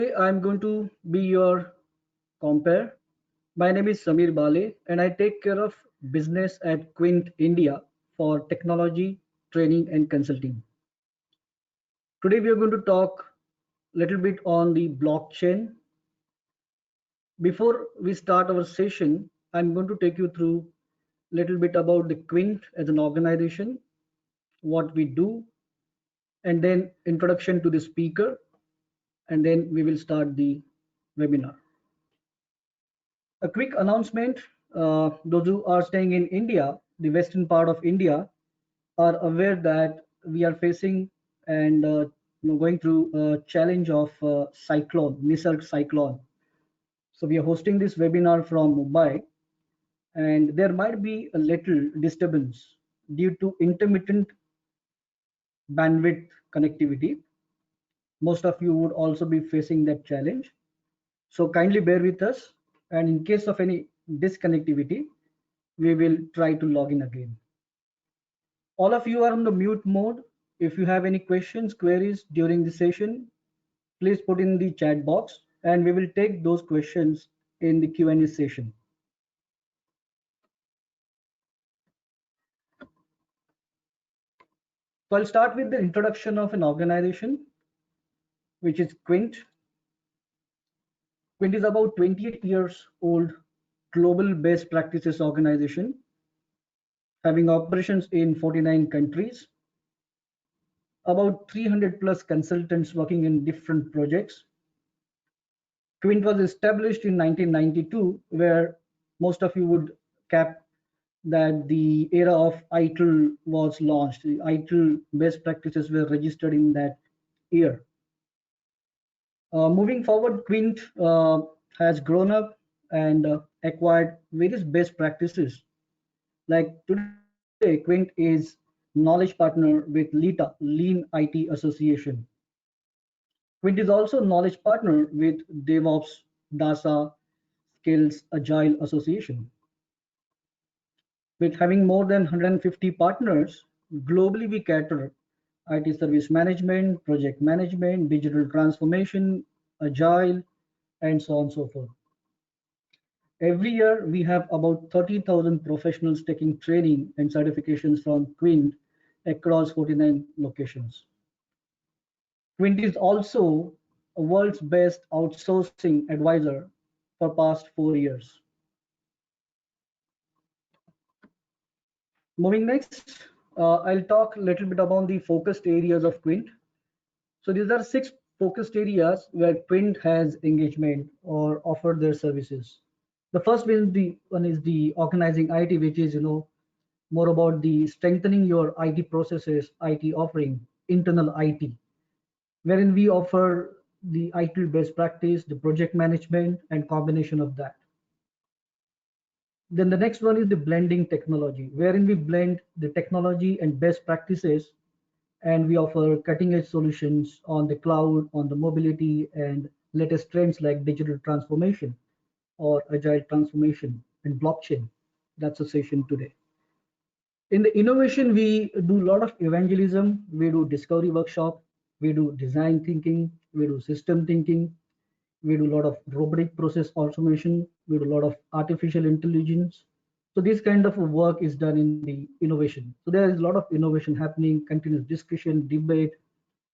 I'm going to be your compare. My name is Samir Bale and I take care of business at Quint India for technology, training and consulting. Today we are going to talk a little bit on the blockchain. Before we start our session, I'm going to take you through a little bit about the Quint as an organization, what we do, and then introduction to the speaker, and then we will start the webinar. A quick announcement, those who are staying in India, the western part of India, are aware that we are facing and going through a challenge of cyclone, Nisarg cyclone. So we are hosting this webinar from Mumbai, and there might be a little disturbance due to intermittent bandwidth connectivity. Most of you would also be facing that challenge. So kindly bear with us, and in case of any disconnectivity, we will try to log in again. All of you are on the mute mode. If you have any questions, queries during the session, please put in the chat box and we will take those questions in the Q&A session. So I'll start with the introduction of an organization, which is Quint. Quint is about 28 years old global best practices organization having operations in 49 countries, about 300 plus consultants working in different projects. Quint was established in 1992, where most of you would cap that the era of ITIL was launched. The ITIL best practices were registered in that year. Moving forward, Quint has grown up and acquired various best practices. Like today, Quint is knowledge partner with LITA, Lean IT Association. Quint is also knowledge partner with DevOps, DASA, Skills Agile Association. With having more than 150 partners, globally we cater IT service management, project management, digital transformation, agile, and so on and so forth. Every year we have about 30,000 professionals taking training and certifications from Quint across 49 locations. Quint is also a world's best outsourcing advisor for past 4 years. Moving next, I'll talk a little bit about the focused areas of Quint. So these are 6 focused areas where Quint has engagement or offered their services. The first one is the organizing IT, which is more about the strengthening your IT processes, IT offering, internal IT, wherein we offer the IT best practice, the project management, and combination of that. Then the next one is the blending technology, wherein we blend the technology and best practices, and we offer cutting edge solutions on the cloud, on the mobility, and latest trends like digital transformation or agile transformation and blockchain. That's the session today. In the innovation, we do a lot of evangelism. We do discovery workshop. We do design thinking. We do system thinking. We do a lot of robotic process automation. We do a lot of artificial intelligence. So this kind of work is done in the innovation. So there is a lot of innovation happening, continuous discussion, debate.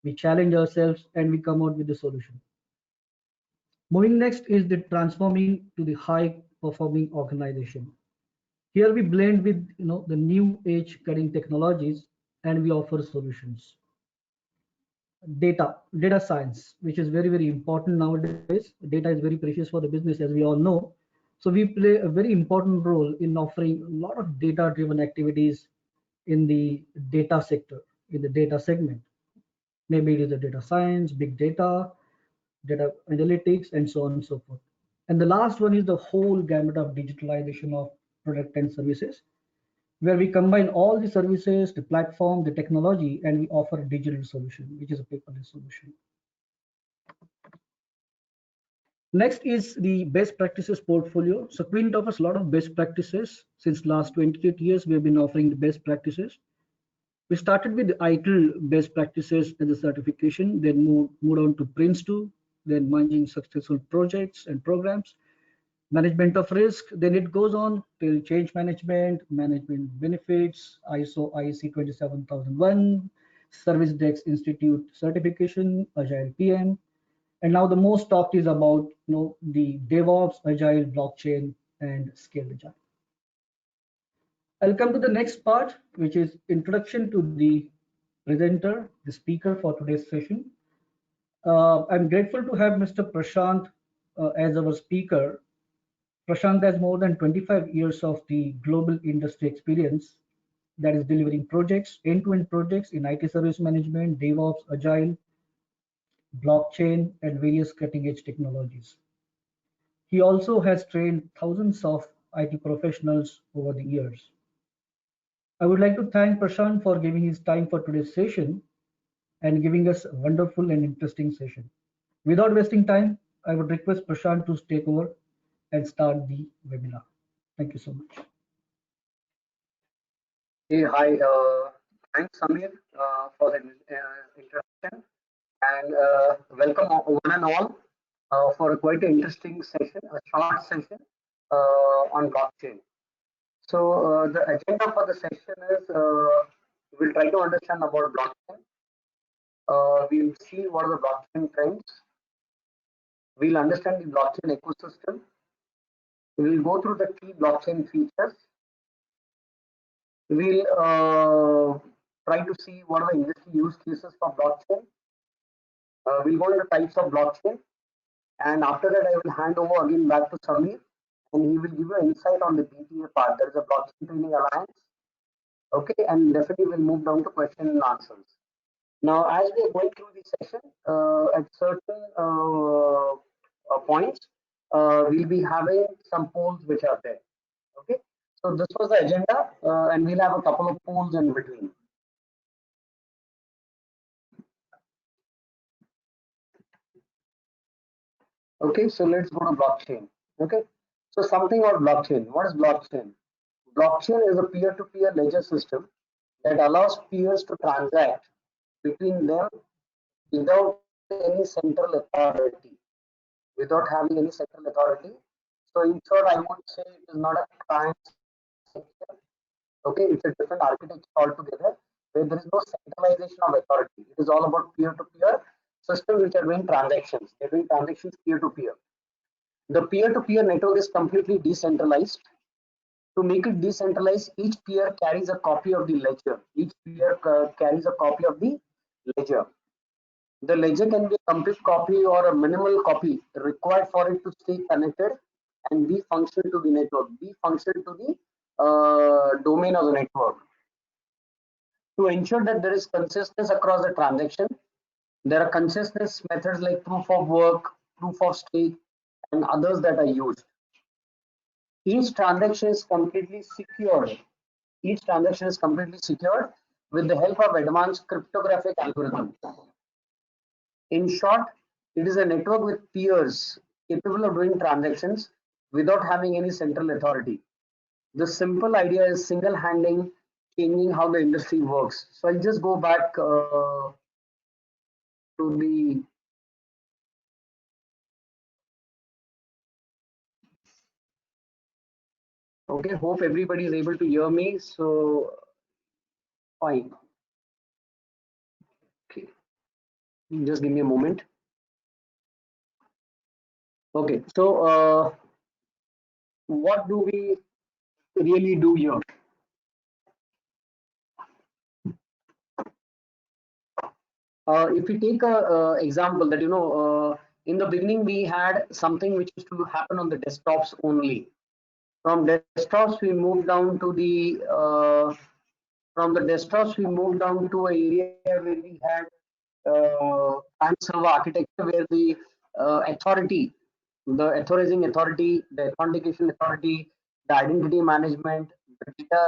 We challenge ourselves and we come out with the solution. Moving next is the transforming to the high performing organization. Here we blend with the new age cutting technologies and we offer solutions. Data science, which is very, very important nowadays. Data is very precious for the business, as we all know. So we play a very important role in offering a lot of data driven activities in the data sector, in the data segment. Maybe it is the data science, big data analytics, and so on and so forth. And the last one is the whole gamut of digitalization of product and services, where we combine all the services, the platform, the technology, and we offer a digital solution, which is a paperless solution. Next is the best practices portfolio. So Quint offers a lot of best practices. Since last 28 years, we have been offering the best practices. We started with the ITIL best practices as a certification, then moved on to Prince2, then managing successful projects and programs, management of risk. Then it goes on till change management, management benefits, ISO IEC 27001, Service Desk Institute certification, Agile PM. And now the most talked is about the DevOps, Agile, blockchain, and scaled Agile. I'll come to the next part, which is introduction to the presenter, the speaker for today's session. I'm grateful to have Mr. Prashant as our speaker. Prashant has more than 25 years of the global industry experience that is delivering projects, end-to-end projects in IT service management, DevOps, Agile, blockchain, and various cutting-edge technologies. He also has trained thousands of IT professionals over the years. I would like to thank Prashant for giving his time for today's session and giving us a wonderful and interesting session. Without wasting time, I would request Prashant to take over and start the webinar. Thank you so much. Hey, hi. Thanks, Samir, for the introduction, and welcome one and all for a quite interesting session, a short session on blockchain. So the agenda for the session is we'll try to understand about blockchain. We'll see what are the blockchain trends. We'll understand the blockchain ecosystem. We'll go through the key blockchain features. We'll try to see what are the industry use cases for blockchain. We'll go into types of blockchain, and after that, I will hand over again back to Samir, and he will give you insight on the BTA part. There is a Blockchain Training Alliance. Okay, and definitely we'll move down to question and answers. Now, as we are going through the session, at certain points, we'll be having some polls which are there. Okay, so this was the agenda, and we'll have a couple of polls in between. Okay, so let's go to blockchain. Okay, so something about blockchain. What is blockchain? Blockchain is a peer-to-peer ledger system that allows peers to transact between them without any central authority, without having any central authority. So in short, I would say it is not a transaction. Okay, it's a different architecture altogether where there is no centralization of authority. It is all about peer-to-peer systems which are doing transactions. They're doing transactions peer-to-peer. The peer-to-peer network is completely decentralized. To make it decentralized, each peer carries a copy of the ledger. Each peer carries a copy of the ledger. The ledger can be a complete copy or a minimal copy required for it to stay connected and be function to the network, be function to the domain of the network. To ensure that there is consistency across the transaction, there are consistency methods like proof of work, proof of stake, and others that are used. Each transaction is completely secured. Each transaction is completely secured with the help of advanced cryptographic algorithms. In short, it is a network with peers capable of doing transactions without having any central authority. The simple idea is single-handing, changing how the industry works. So I'll just go back to the okay. Hope everybody is able to hear me. So fine. Okay, just give me a moment. Okay, so what do we really do here? If we take a example that in the beginning we had something which used to happen on the desktops only. From desktops we moved down to the from the desktops we moved down to an area where we had client server architecture where the authority, the authorizing authority, the authentication authority, the identity management, the data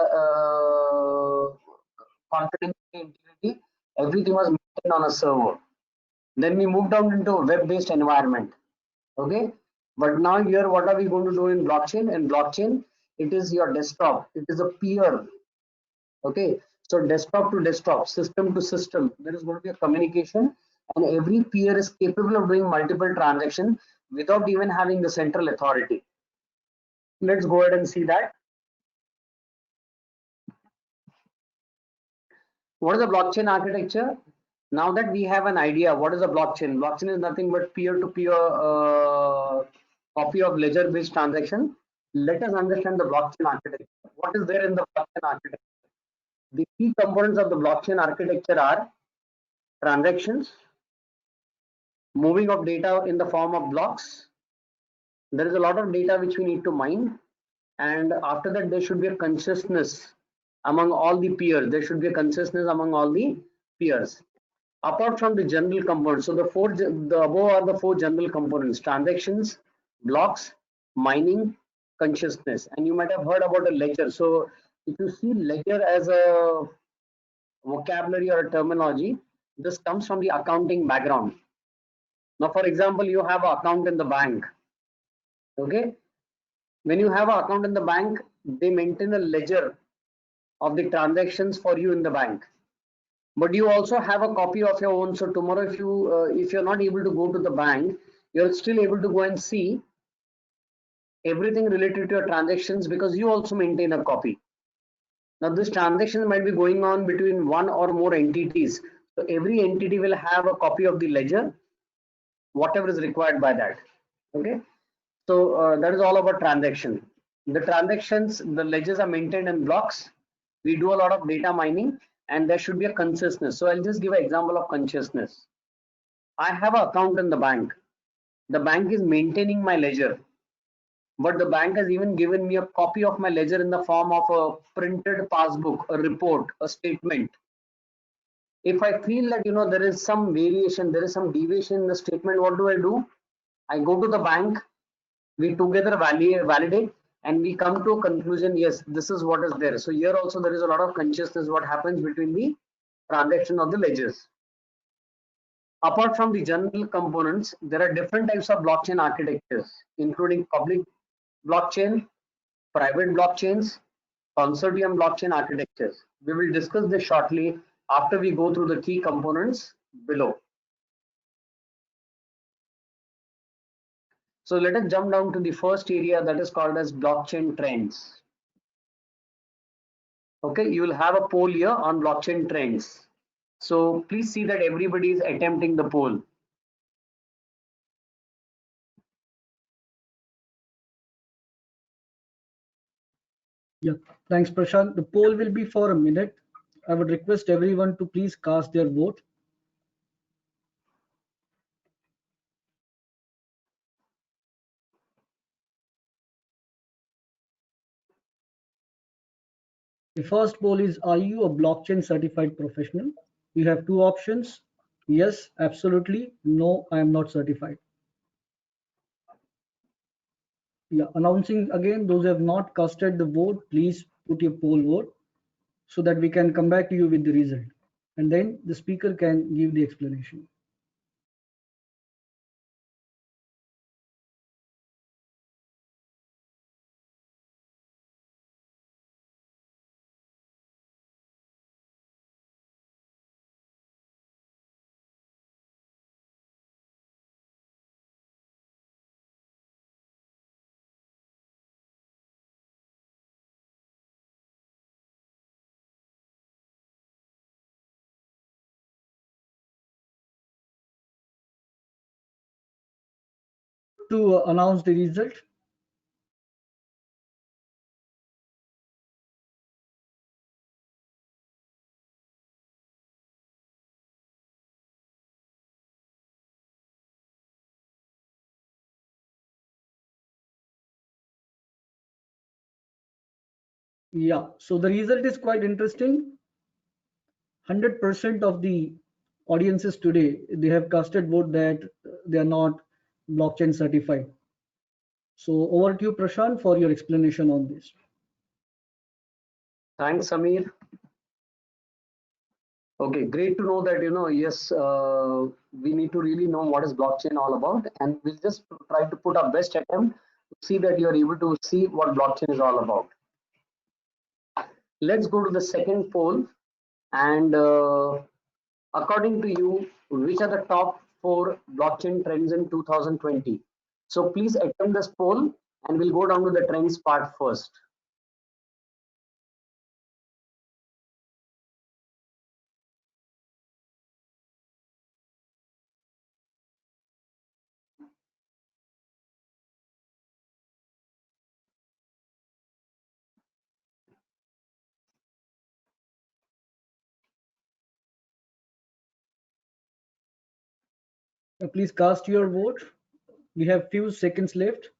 confidentiality, integrity, everything was maintained on a server. Then we moved down into a web-based environment. Okay, but now here what are we going to do in blockchain? In blockchain, it is your desktop. It is a peer. Okay, so desktop to desktop, system to system, there is going to be a communication, and every peer is capable of doing multiple transactions without even having the central authority. Let's go ahead and see that. What is the blockchain architecture? Now that we have an idea, what is a blockchain? Blockchain is nothing but peer-to-peer copy of ledger-based transaction. Let us understand the blockchain architecture. What is there in the blockchain architecture? The key components of the blockchain architecture are transactions, moving of data in the form of blocks. There is a lot of data which we need to mine, and after that there should be a consciousness among all the peers. There should be a consciousness among all the peers. Apart from the general components, so the above are the four general components: transactions, blocks, mining, consciousness. And you might have heard about a ledger. So if you see ledger as a vocabulary or a terminology, this comes from the accounting background. Now, for example, you have an account in the bank. Okay, when you have an account in the bank, they maintain a ledger of the transactions for you in the bank. But you also have a copy of your own. So tomorrow, if you're not able to go to the bank, you're still able to go and see everything related to your transactions because you also maintain a copy. Now, this transaction might be going on between one or more entities. So every entity will have a copy of the ledger, whatever is required by that. Okay. So that is all about transaction. The transactions, the ledgers are maintained in blocks. We do a lot of data mining, and there should be a consciousness. So I'll just give an example of consciousness. I have an account in the bank. The bank is maintaining my ledger, but the bank has even given me a copy of my ledger in the form of a printed passbook, a report, a statement. If I feel that there is some variation, there is some deviation in the statement, what do? I go to the bank, we together validate, and we come to a conclusion. Yes, this is what is there. So here also there is a lot of consciousness what happens between the transaction of the ledgers. Apart from the general components, there are different types of blockchain architectures, including public blockchain, private blockchains, consortium blockchain architectures. We will discuss this shortly after we go through the key components below. So let us jump down to the first area, that is called as blockchain trends. Okay, you will have a poll here on blockchain trends. So please see that everybody is attempting the poll. Yeah, thanks, Prashant. The poll will be for a minute. I would request everyone to please cast their vote. The first poll is, are you a blockchain certified professional? You have two options. Yes, absolutely. No, I am not certified. Yeah, announcing again, those who have not casted the vote, please put your poll vote so that we can come back to you with the result. And then the speaker can give the explanation. To announce the result. Yeah, so the result is quite interesting. 100% of the audiences today, they have casted vote that they are not blockchain certified. So over to you, Prashant, for your explanation on this. Thanks, Samir. Okay, great to know that, yes, we need to really know what is blockchain all about, and we'll just try to put our best attempt to see that you're able to see what blockchain is all about. Let's go to the second poll, and according to you, which are the top 4 blockchain trends in 2020? So please attempt this poll and we'll go down to the trends part first. Please cast your vote. We have few seconds left.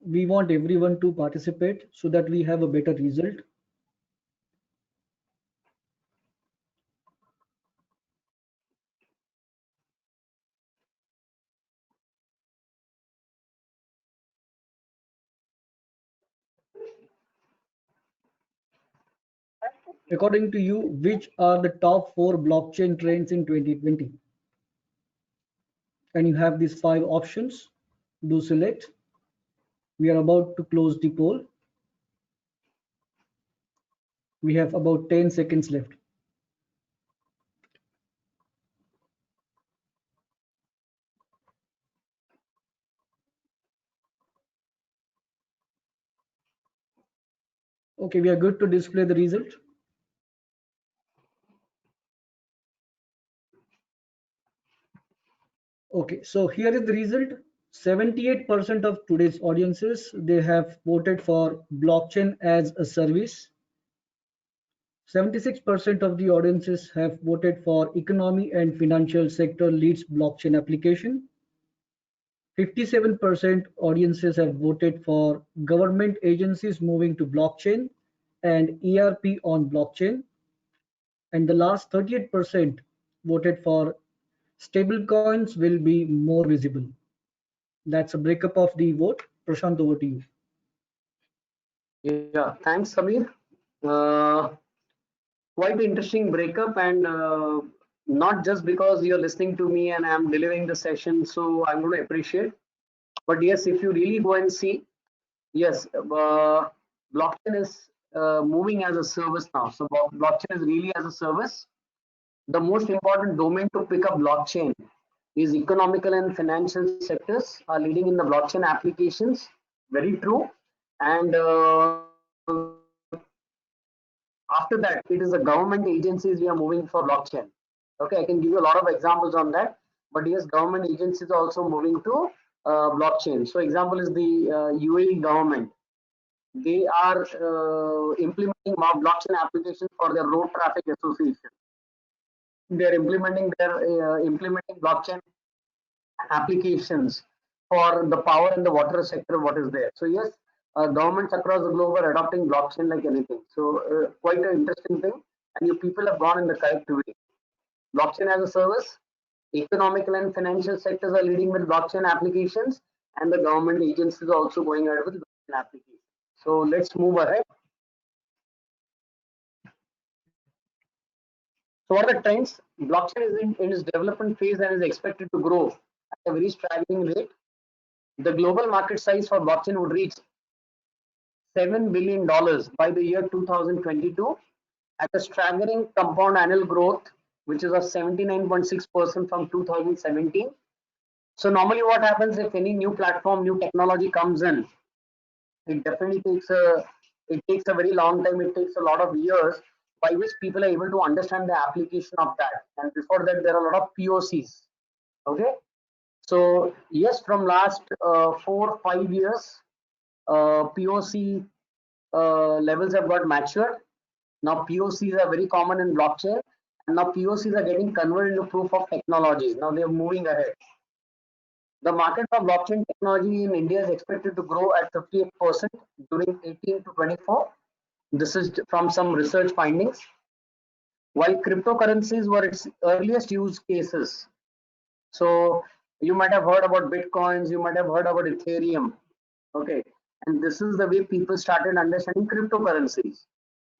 We want everyone to participate so that we have a better result. According to you, which are the top 4 blockchain trends in 2020? And you have these 5 options. Do select. We are about to close the poll. We have about 10 seconds left. Okay, we are good to display the result. Okay, so here is the result. 78% of today's audiences, they have voted for blockchain as a service. 76% of the audiences have voted for economy and financial sector leads blockchain application. 57% audiences have voted for government agencies moving to blockchain and ERP on blockchain. And the last 38% voted for stablecoins will be more visible. That's a breakup of the vote. Prashant, over to you. Yeah, thanks, Samir. Quite interesting breakup, and not just because you're listening to me and I'm delivering the session, so I'm going to appreciate. But yes, if you really go and see, yes, blockchain is moving as a service now. So blockchain is really as a service. The most important domain to pick up blockchain is economical and financial sectors are leading in the blockchain applications. Very true. And after that, it is the government agencies we are moving for blockchain. Okay, I can give you a lot of examples on that. But yes, government agencies are also moving to blockchain. So example is the UAE government. They are implementing blockchain applications for their road traffic association. They are implementing blockchain applications for the power and the water sector. What is there? So yes, governments across the globe are adopting blockchain like anything. So quite an interesting thing, and you people have gone in the correct way. Blockchain as a service, economical and financial sectors are leading with blockchain applications, and the government agencies are also going ahead with blockchain applications. So let's move ahead. So what are the trends? Blockchain is in its development phase and is expected to grow at a very staggering rate. The global market size for blockchain would reach $7 billion by the year 2022 at a staggering compound annual growth, which is of 79.6% from 2017. So normally what happens if any new platform, new technology comes in, it definitely takes a very long time. It takes a lot of years by which people are able to understand the application of that. And before that, there are a lot of POCs. Okay. So yes, from last 4 5 years, POC levels have got matured. Now POCs are very common in blockchain, and now POCs are getting converted into proof of technologies. Now they're moving ahead. The market for blockchain technology in India is expected to grow at 58% during 18 to 24. This is from some research findings. While cryptocurrencies were its earliest use cases, so you might have heard about bitcoins, you might have heard about Ethereum. Okay, and this is the way people started understanding cryptocurrencies.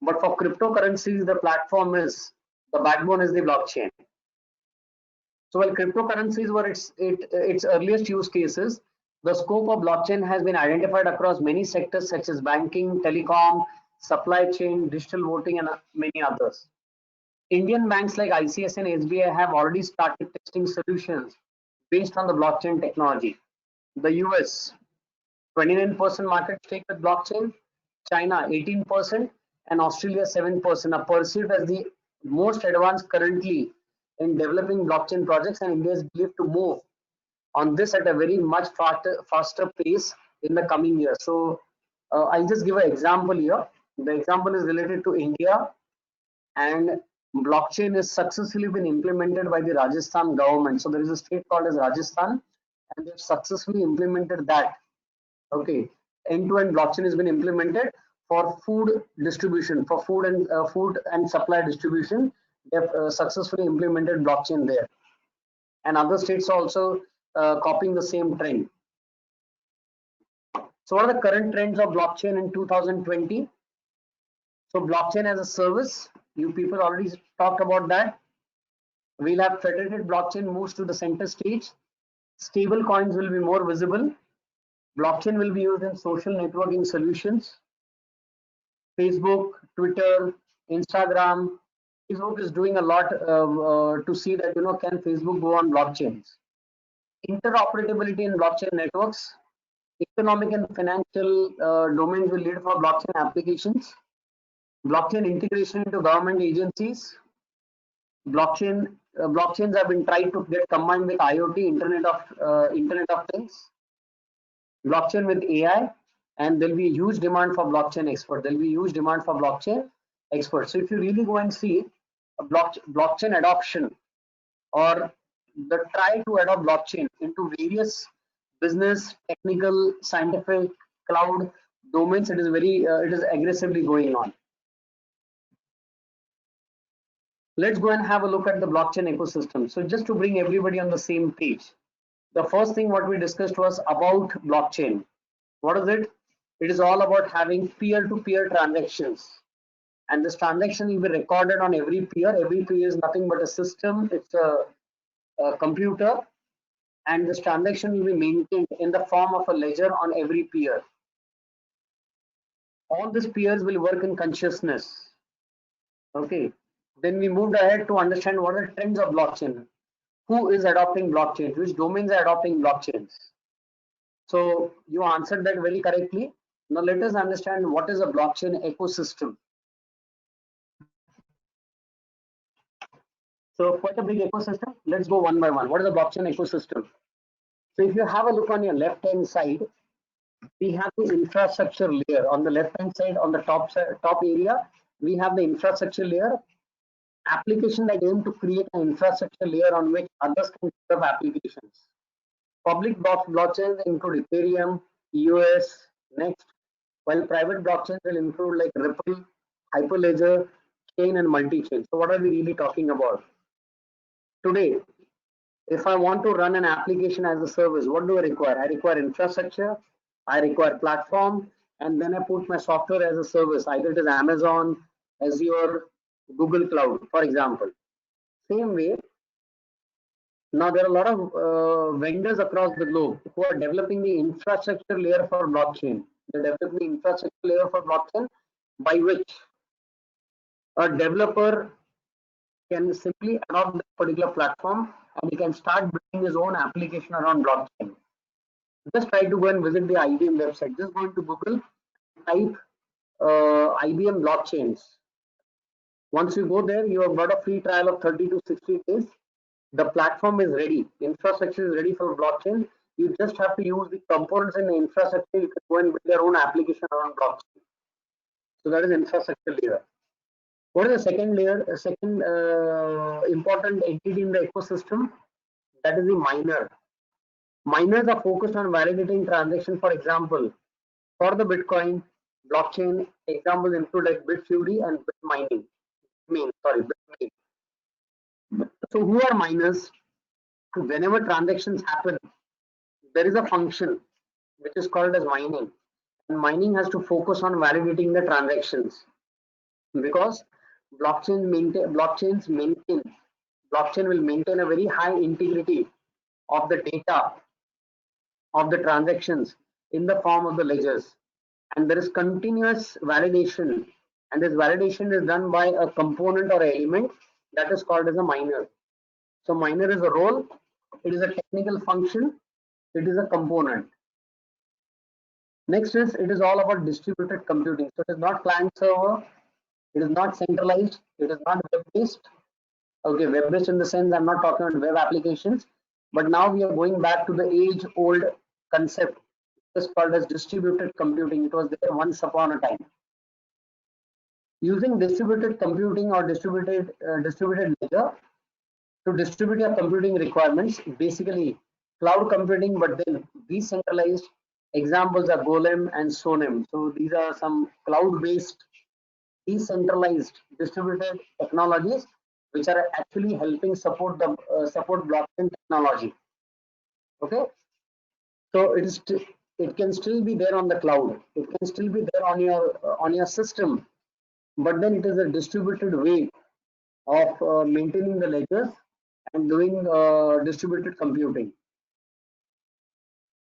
But for cryptocurrencies, the platform is the backbone is the blockchain. So while cryptocurrencies were its earliest use cases, the scope of blockchain has been identified across many sectors such as banking, telecom, supply chain, digital voting, and many others. Indian banks like ICICI and SBI have already started testing solutions based on the blockchain technology. The US, 29% market stake with blockchain, China 18%, and Australia 7% are perceived as the most advanced currently in developing blockchain projects, and India is believed to move on this at a very much faster pace in the coming years. So I'll just give an example here. The example is related to India, and blockchain is successfully been implemented by the Rajasthan government. So there is a state called as Rajasthan, and they've successfully implemented that. Okay, end-to-end blockchain has been implemented for food distribution, for food and supply distribution. They've successfully implemented blockchain there, and other states are also copying the same trend. So what are the current trends of blockchain in 2020? So blockchain as a service, you people already talked about that. We'll have federated blockchain moves to the center stage. Stable coins will be more visible. Blockchain will be used in social networking solutions. Facebook, Twitter, Instagram. Facebook is doing a lot to see that, can Facebook go on blockchains? Interoperability in blockchain networks. Economic and financial domains will lead for blockchain applications. Blockchain integration into government agencies. Blockchains have been tried to get combined with IoT, Internet of Things. Blockchain with AI, and there'll be a huge demand for blockchain experts. There'll be huge demand for blockchain experts. So if you really go and see a blockchain adoption, or the try to adopt blockchain into various business, technical, scientific, cloud domains, it is aggressively going on. Let's go and have a look at the blockchain ecosystem. So just to bring everybody on the same page, the first thing what we discussed was about blockchain. What is it? It is all about having peer-to-peer transactions, and this transaction will be recorded on every peer. Every peer is nothing but a system. It's a computer, and this transaction will be maintained in the form of a ledger on every peer. All these peers will work in consciousness. Okay. Then we moved ahead to understand what are the trends of blockchain. Who is adopting blockchains? Which domains are adopting blockchains? So you answered that very correctly. Now let us understand what is a blockchain ecosystem. So quite a big ecosystem. Let's go one by one. What is a blockchain ecosystem? So if you have a look on your left-hand side, we have the infrastructure layer. On the left-hand side, on the top area, we have the infrastructure layer. Application that aim to create an infrastructure layer on which others can serve applications. Public blockchains include Ethereum, EOS, Next, while private blockchains will include like Ripple, Hyperledger, Chain, and Multichain. So what are we really talking about? Today, if I want to run an application as a service, what do I require? I require infrastructure, I require platform, and then I put my software as a service. Either it is Amazon, Azure, Google Cloud, for example. Same way, now there are a lot of vendors across the globe who are developing the infrastructure layer for blockchain. They're developing the infrastructure layer for blockchain by which a developer can simply adopt that particular platform and he can start building his own application around blockchain. Just try to go and visit the IBM website. Just go into Google, type IBM blockchains. Once you go there, you have got a free trial of 30 to 60 days. The platform is ready. Infrastructure is ready for blockchain. You just have to use the components in the infrastructure. You can go and build your own application around blockchain. So that is infrastructure layer. What is the second layer? A second important entity in the ecosystem, that is the miner. Miners are focused on validating transactions. For example, for the Bitcoin blockchain, examples include like Bitfury and Bitmain. So who are miners? Whenever transactions happen, there is a function which is called as mining, and mining has to focus on validating the transactions, because blockchain will maintain a very high integrity of the data of the transactions in the form of the ledgers, and there is continuous validation, and this validation is done by a component or element that is called as a miner. So miner is a role, it is a technical function, it is a component. Next is, it is all about distributed computing. So it is not client server, it is not centralized, it is not web based. Okay, web based in the sense I'm not talking about web applications, but now we are going back to the age old concept. It's called as distributed computing. It was there once upon a time. Using distributed computing or distributed ledger to distribute your computing requirements, basically cloud computing, but then decentralized. Examples are Golem and Sonem. So these are some cloud-based, decentralized, distributed technologies which are actually helping support blockchain technology. Okay, so it can still be there on the cloud. It can still be there on your system, but then it is a distributed way of maintaining the ledgers and doing distributed computing.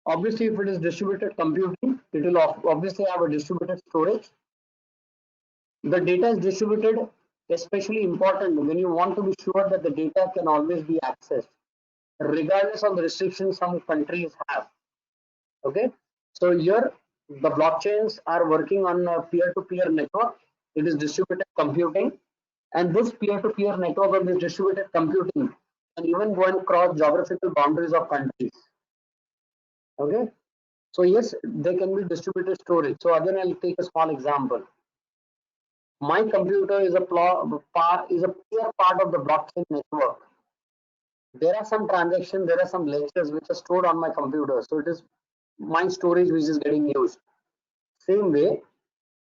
Obviously, if it is distributed computing, it will obviously have a distributed storage. The data is distributed, especially important when you want to be sure that the data can always be accessed, regardless of the restrictions some countries have. Okay, so here the blockchains are working on a peer-to-peer network. It is distributed computing, and this peer-to-peer network or this distributed computing can even go and cross geographical boundaries of countries. Okay, so yes, they can be distributed storage. So again, I'll take a small example. My computer is a peer part of the blockchain network. There are some transactions, there are some ledgers which are stored on my computer. So it is my storage which is getting used. Same way,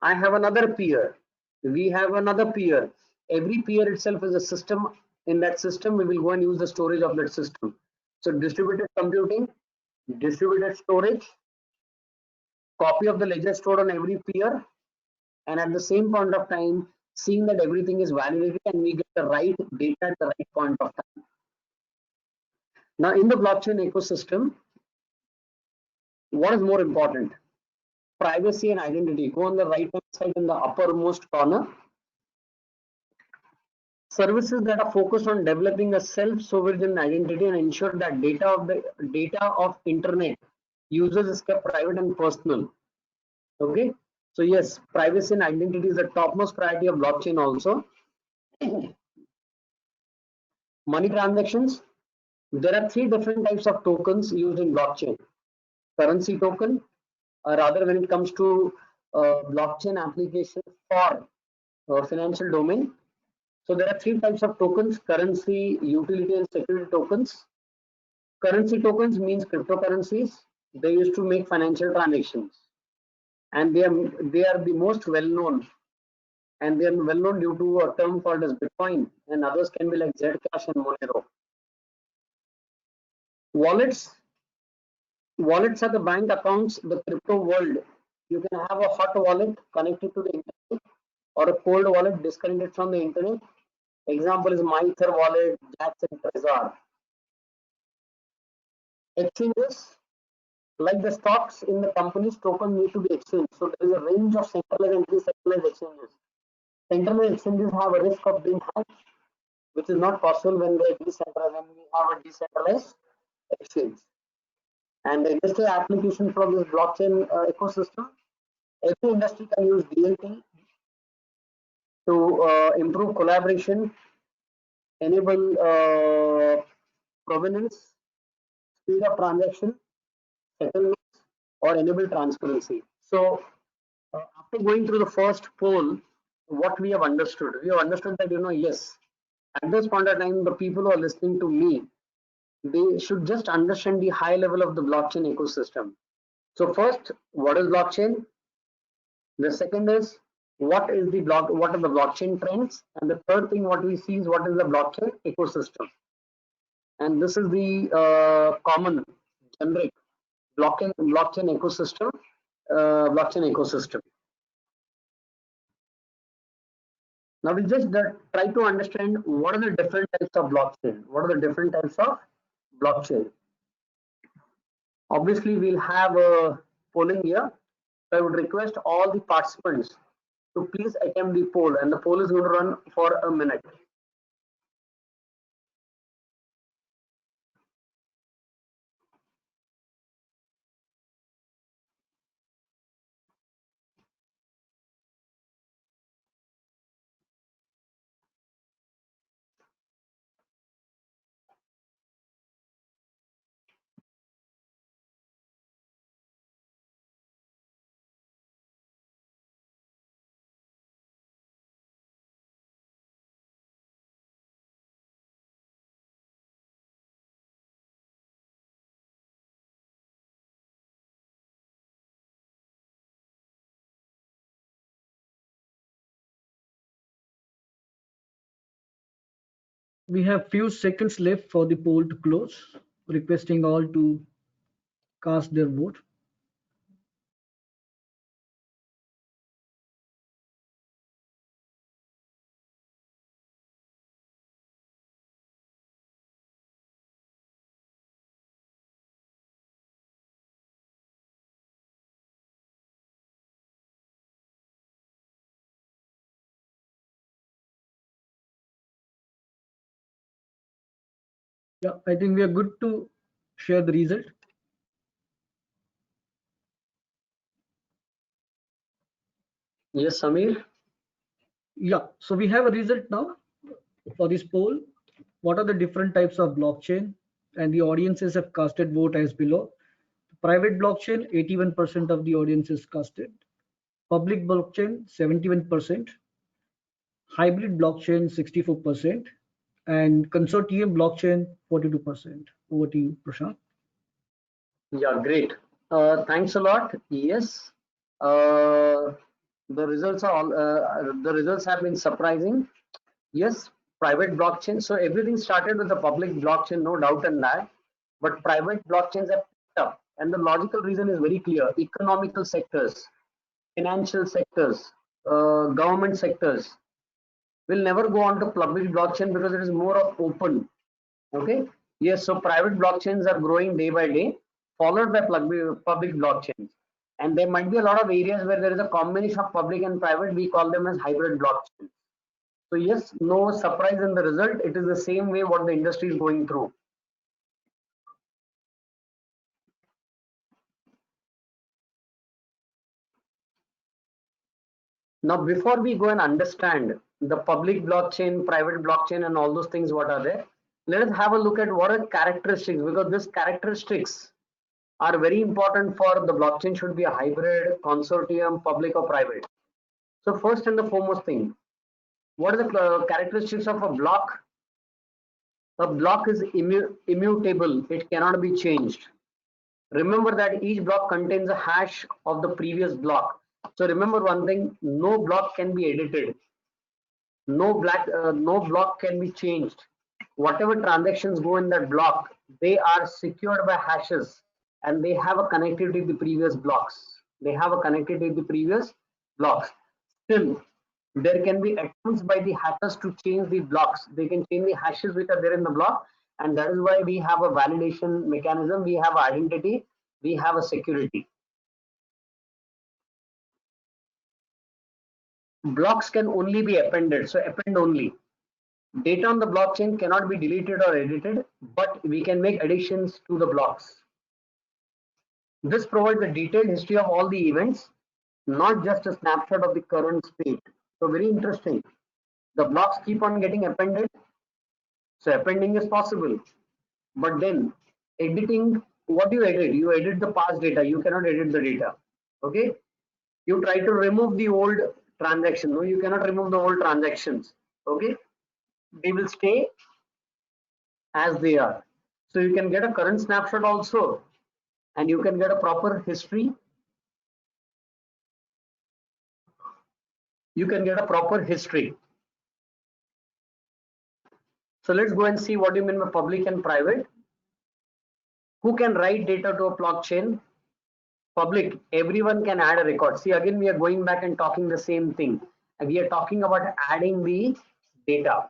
I have another peer. We have another peer. Every peer itself is a system. In that system, we will go and use the storage of that system. So distributed computing, distributed storage, copy of the ledger stored on every peer, and at the same point of time, seeing that everything is validated and we get the right data at the right point of time. Now, in the blockchain ecosystem, what is more important? Privacy and identity. Go on the right hand side in the uppermost corner. Services that are focused on developing a self-sovereign identity and ensure that data of internet users is kept private and personal. Okay, so yes, privacy and identity is the topmost priority of blockchain also. Money transactions. There are three different types of tokens used in blockchain. Currency token, or rather when it comes to blockchain application for financial domain. So there are three types of tokens: currency, utility, and security tokens. Currency tokens means cryptocurrencies. They used to make financial transactions, and they are the most well known. And they are well known due to a term called as Bitcoin, and others can be like Zcash and Monero. Wallets. Wallets are the bank accounts, the crypto world. You can have a hot wallet connected to the internet or a cold wallet disconnected from the internet. Example is MyEther wallet, Jax and Trezor. Exchanges, like the stocks in the company's token need to be exchanged. So there is a range of centralized and decentralized exchanges. Centralized exchanges have a risk of being hacked, which is not possible when we have a decentralized exchange. And the industry application from this blockchain ecosystem, every industry can use DLT to improve collaboration, enable provenance, speed of transaction, settlements, or enable transparency. So after going through the first poll, what we have understood that yes, at this point of time, the people who are listening to me, they should just understand the high level of the blockchain ecosystem. So first, what is blockchain? The second is what are the blockchain trends, and the third thing what we see is what is the blockchain ecosystem. And this is the common generic blockchain ecosystem. Now we just try to understand what are the different types of blockchain. What are the different types of blockchain? Obviously, we'll have a polling here. So I would request all the participants to please attempt the poll, and the poll is going to run for a minute. We have few seconds left for the poll to close, requesting all to cast their vote. Yeah, I think we are good to share the result. Yes, Samir. Yeah, so we have a result now for this poll. What are the different types of blockchain? And the audiences have casted vote as below. Private blockchain, 81% of the audience is casted. Public blockchain, 71%. Hybrid blockchain, 64%. And consortium blockchain, 42%. Over to you, Prashant. Yeah, great. Thanks a lot. Yes, uh, the results are all, the results have been surprising. Yes, private blockchain. So everything started with the public blockchain, no doubt in that. But private blockchains have picked up, and the logical reason is very clear: economical sectors, financial sectors, government sectors will never go on to public blockchain because it is more of open. Okay. Yes. So private blockchains are growing day by day, followed by public blockchains. And there might be a lot of areas where there is a combination of public and private. We call them as hybrid blockchains. So yes, no surprise in the result. It is the same way what the industry is going through. Now, before we go and understand the public blockchain, private blockchain, and all those things, what are there? Let us have a look at what are characteristics, because these characteristics are very important for the blockchain should be a hybrid, consortium, public or private. So first and the foremost thing, what are the characteristics of a block? A block is immutable, it cannot be changed. Remember that each block contains a hash of the previous block. So remember one thing, no block can be edited. No block can be changed. Whatever transactions go in that block, they are secured by hashes and they have a connectivity with the previous blocks. They have a connectivity with the previous blocks. Still, there can be attempts by the hackers to change the blocks. They can change the hashes which are there in the block, and that is why we have a validation mechanism, we have identity, we have a security. Blocks can only be appended, so append only. Data on the blockchain cannot be deleted or edited, but we can make additions to the blocks. This provides a detailed history of all the events, not just a snapshot of the current state. So very interesting. The blocks keep on getting appended. So appending is possible. But then editing, what you edit? You edit the past data. You cannot edit the data. Okay. You try to remove the old transaction. No, you cannot remove the old transactions. Okay. They will stay as they are. So you can get a current snapshot also, and you can get a proper history. You can get a proper history. So let's go and see what you mean by public and private. Who can write data to a blockchain? Public, everyone can add a record. See, again, we are going back and talking the same thing. And we are talking about adding the data.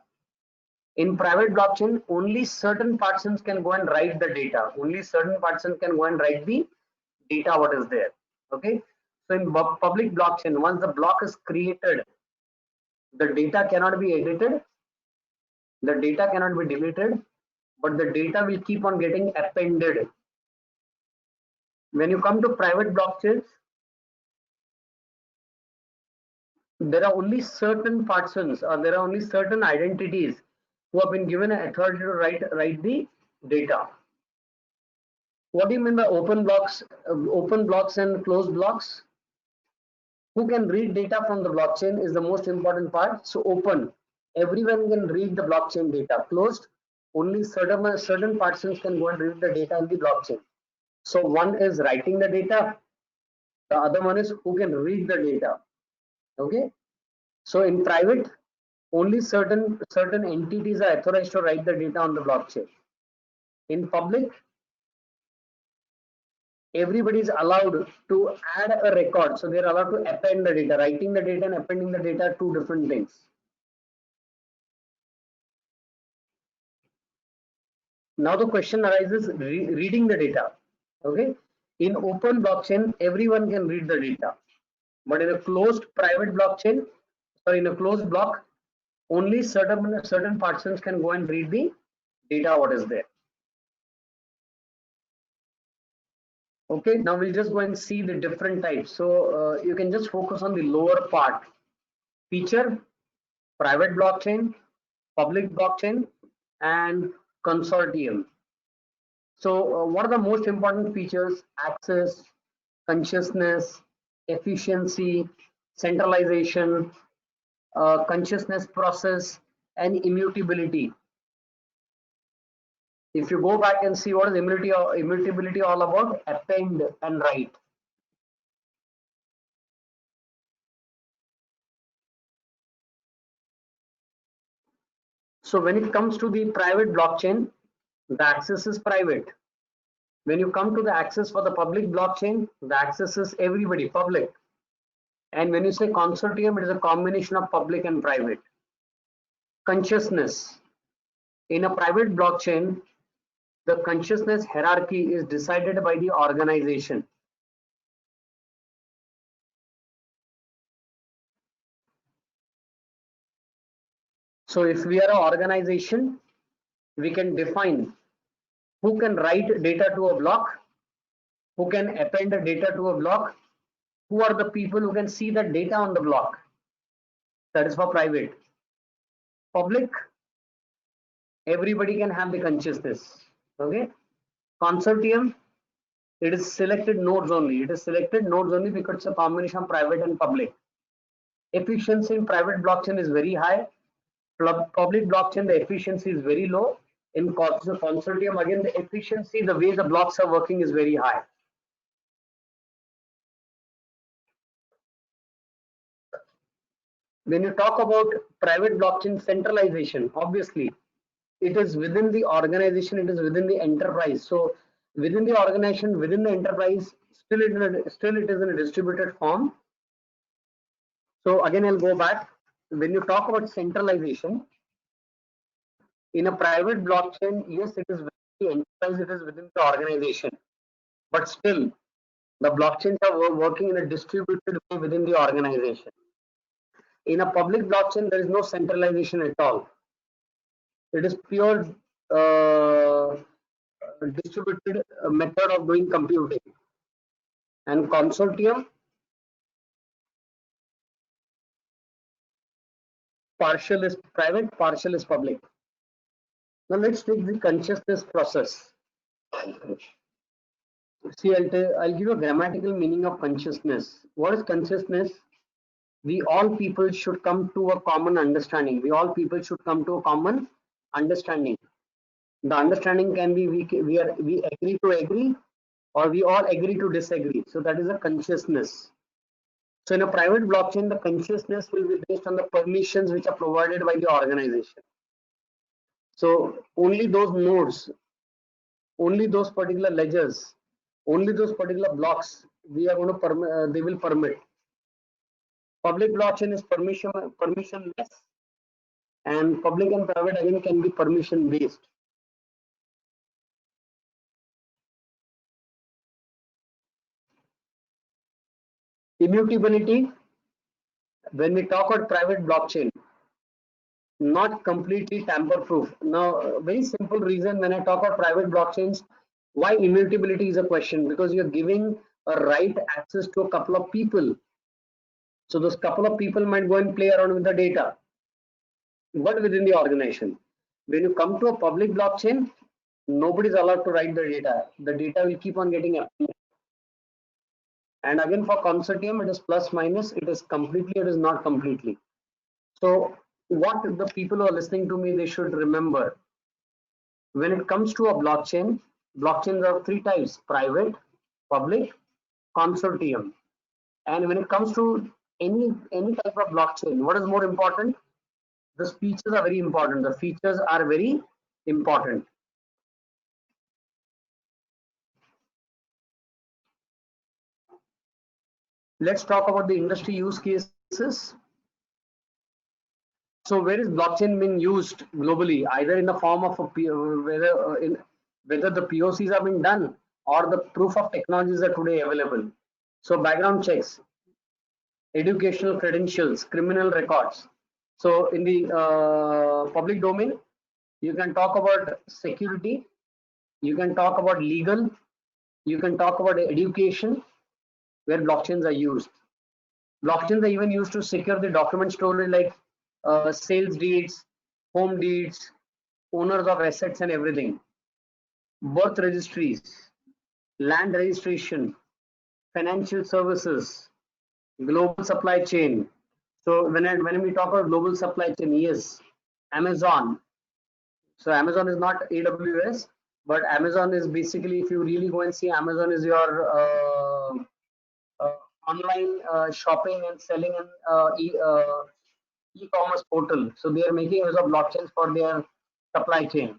In private blockchain, only certain persons can go and write the data. Only certain persons can go and write the data what is there. Okay. So in public blockchain, once the block is created, the data cannot be edited, the data cannot be deleted, but the data will keep on getting appended. When you come to private blockchains, there are only certain persons or there are only certain identities who have been given an authority to write the data. What do you mean by open blocks and closed blocks? Who can read data from the blockchain is the most important part. So open, everyone can read the blockchain data. Closed, only certain persons can go and read the data in the blockchain. So one is writing the data, the other one is who can read the data. Okay. So in private, only certain entities are authorized to write the data on the blockchain. In public, everybody is allowed to add a record. So they're allowed to append the data. Writing the data and appending the data are two different things. Now the question arises, reading the data. Okay. In open blockchain, everyone can read the data. But in a closed private blockchain, or in a closed block, only certain persons can go and read the data what is there. Okay, now we'll just go and see the different types. So you can just focus on the lower part. Feature, private blockchain, public blockchain, and consortium. So what are the most important features? Access, consciousness, efficiency, centralization, consciousness process, and immutability. If you go back and see what is immutability all about, append and write. So when it comes to the private blockchain, the access is private. When you come to the access for the public blockchain, the access is everybody, public. And when you say consortium, it is a combination of public and private. Consciousness. In a private blockchain, the consciousness hierarchy is decided by the organization. So if we are an organization, we can define who can write data to a block, who can append the data to a block, who are the people who can see the data on the block. That is for private. Public, everybody can have the consciousness. Okay. Consortium, it is selected nodes only. It is selected nodes only because it's a combination of private and public. Efficiency in private blockchain is very high. Public blockchain, the efficiency is very low. In consortium, again, the efficiency, the way the blocks are working is very high. When you talk about private blockchain centralization, obviously, it is within the organization, it is within the enterprise. So within the organization, within the enterprise, still it is in a distributed form. So again, I'll go back. When you talk about centralization, in a private blockchain, yes, it is within the enterprise, it is within the organization. But still, the blockchains are working in a distributed way within the organization. In a public blockchain, there is no centralization at all. It is pure distributed method of doing computing. And consortium, partial is private, partial is public. Now let's take the consciousness process. See, I'll give you a grammatical meaning of consciousness. What is consciousness? We all people should come to a common understanding. We all people should come to a common understanding. The understanding can be we agree to agree, or we all agree to disagree. So that is a consciousness. So in a private blockchain, the consciousness will be based on the permissions which are provided by the organization. So only those nodes, only those particular ledgers, only those particular blocks we are going to permit. They will permit. Public blockchain is permissionless, and public and private again can be permission based. Immutability. When we talk about private blockchain, not completely tamper proof. Now, very simple reason when I talk about private blockchains, why immutability is a question, because you're giving a right access to a couple of people. So those couple of people might go and play around with the data, but within the organization. When you come to a public blockchain, nobody is allowed to write the data. The data will keep on getting appended. And again, for consortium, it is plus minus. It is completely, it is not completely. So what the people who are listening to me, they should remember. When it comes to a blockchain, blockchains are three types: private, public, consortium. And when it comes to any type of blockchain, what is more important? The features are very important. The features are very important. Let's talk about the industry use cases. So where is blockchain being used globally? Either in the form of whether the POCs are being done or the proof of technologies are today available. So background checks, educational credentials, criminal records. So in the public domain, you can talk about security, you can talk about legal, you can talk about education, where blockchains are used. Blockchains are even used to secure the document storage like sales deeds, home deeds, owners of assets and everything, birth registries, land registration, financial services, global supply chain. So when we talk about global supply chain, yes, Amazon. So Amazon is not AWS, but Amazon is basically, if you really go and see, Amazon is your uh, online shopping and selling and e-commerce portal. So they are making use of blockchains for their supply chain.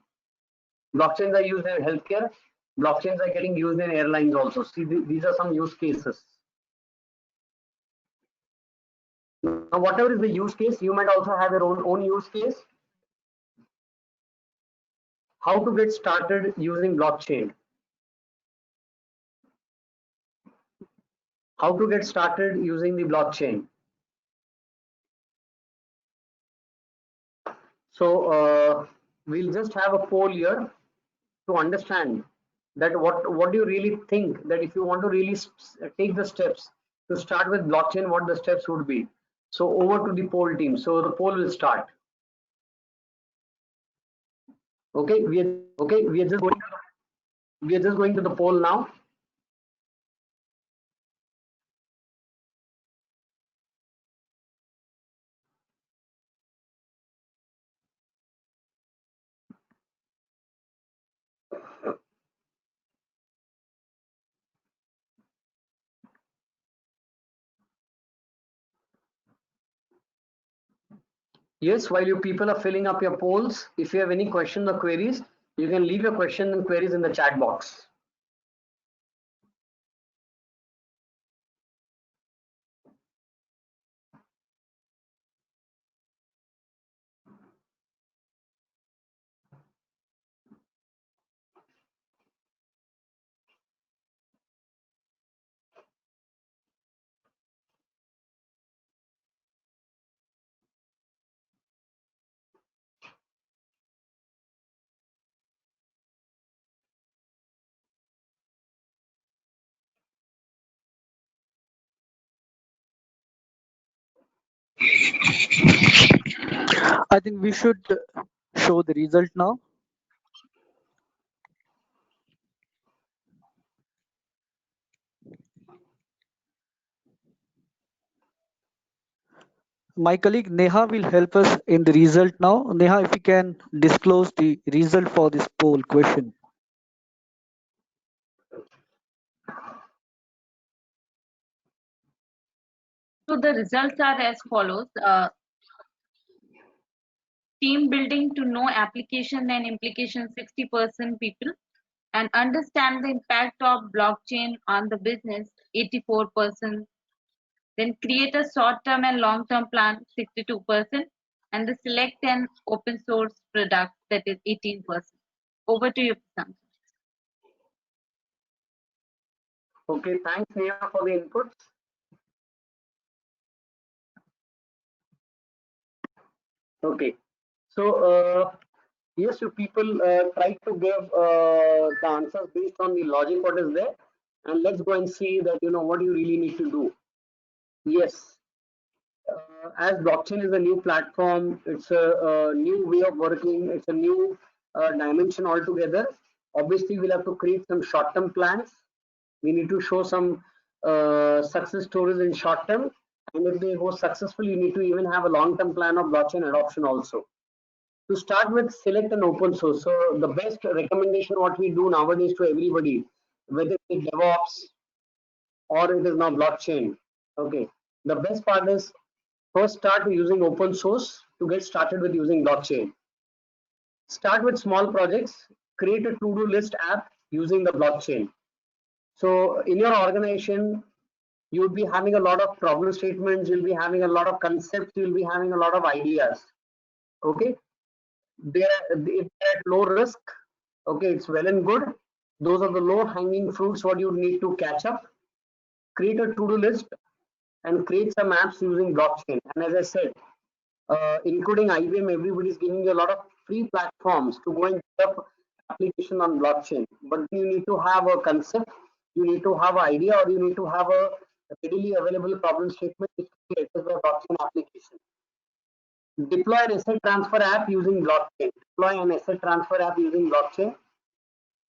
Blockchains are used in healthcare. Blockchains are getting used in airlines also. See, these are some use cases. Now, whatever is the use case, you might also have your own use case. How to get started using blockchain? How to get started using the blockchain? So we'll just have a poll here to understand that what do you really think, that if you want to really take the steps to start with blockchain, what the steps would be. So over to the poll team. So the poll will start. Okay, we are just going to the poll now. Yes, while you people are filling up your polls, if you have any questions or queries, you can leave your questions and queries in the chat box. I think we should show the result now. My colleague Neha will help us in the result now. Neha, if you can disclose the result for this poll question. So the results are as follows. Team building to know application and implication 60% people, and understand the impact of blockchain on the business 84%. Then create a short-term and long-term plan 62%, and the select an open source product that is 18%. Over to you, Prashant. Okay, thanks Neha for the inputs. Okay, so yes, you people try to give the answers based on the logic what is there, and let's go and see that what you really need to do. Yes, as blockchain is a new platform, it's a new way of working, it's a new dimension altogether. Obviously, we'll have to create some short-term plans. We need to show some success stories in short term, and if they go successful, you need to even have a long-term plan of blockchain adoption also. To start with, select an open source. So the best recommendation what we do nowadays to everybody, whether it's DevOps or it is now blockchain, okay, the best part is first start using open source to get started with using blockchain. Start with small projects, create a to-do list app using the blockchain. So in your organization, you'll be having a lot of problem statements, you'll be having a lot of concepts, you'll be having a lot of ideas. Okay, if they're at low risk, okay, it's well and good. Those are the low hanging fruits what you need to catch up. Create a to-do list and create some apps using blockchain. And as I said, including IBM, everybody is giving you a lot of free platforms to go and develop application on blockchain. But you need to have a concept, you need to have an idea, or you need to have a readily available problem statement which can be addressed by blockchain application. Deploy an asset transfer app using blockchain. Deploy an asset transfer app using blockchain.